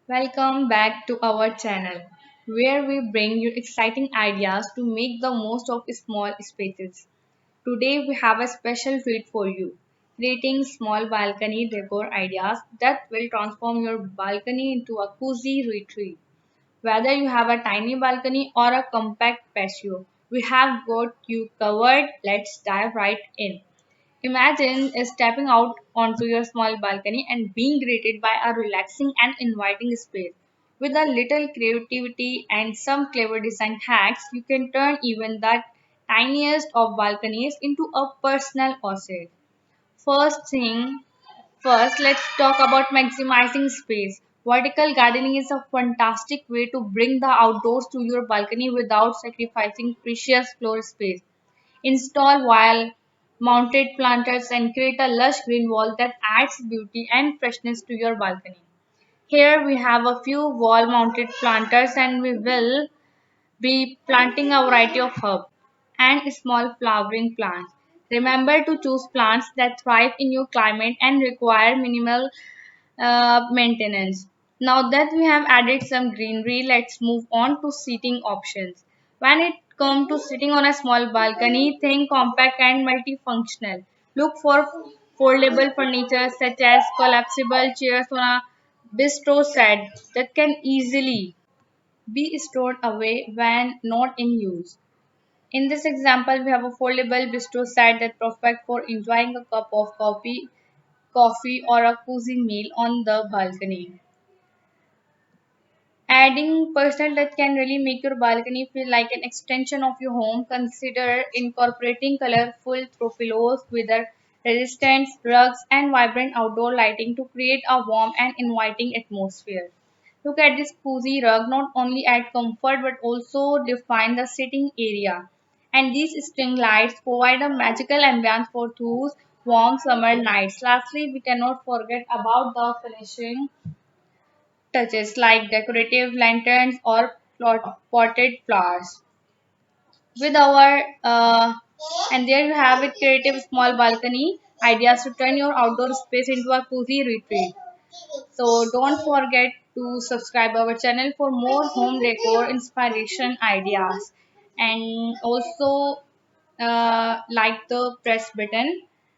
Welcome back to our channel, where we bring you exciting ideas to make the most of small spaces. Today we have a special treat for you, creating small balcony decor ideas that will transform your balcony into a cozy retreat. Whether you have a tiny balcony or a compact patio, we have got you covered. Let's dive right in. Imagine stepping out onto your small balcony and being greeted by a relaxing and inviting space. With a little creativity and some clever design hacks, you can turn even the tiniest of balconies into a personal asset. First thing first, let's talk about maximizing space. Vertical gardening is a fantastic way to bring the outdoors to your balcony without sacrificing precious floor space. Install wall mounted planters and create a lush green wall that adds beauty and freshness to your balcony. Here we have a few wall mounted planters and we will be planting a variety of herb and small flowering plants. Remember to choose plants that thrive in your climate and require minimal maintenance. Now that we have added some greenery, let's move on to seating options. When it comes to sitting on a small balcony, think compact and multifunctional. Look for foldable furniture such as collapsible chairs on a bistro set that can easily be stored away when not in use. In this example, we have a foldable bistro set that's perfect for enjoying a cup of coffee or a cozy meal on the balcony. Adding personal touch can really make your balcony feel like an extension of your home. Consider incorporating colorful throw pillows, weather resistant rugs, and vibrant outdoor lighting to create a warm and inviting atmosphere. Look at this cozy rug, not only add comfort but also define the sitting area. And these string lights provide a magical ambience for those warm summer nights. Lastly, we cannot forget about the finishing touches like decorative lanterns or potted flowers. With our and there you have it, creative small balcony ideas to turn your outdoor space into a cozy retreat. So don't forget to subscribe our channel for more home decor inspiration ideas, and also like the press button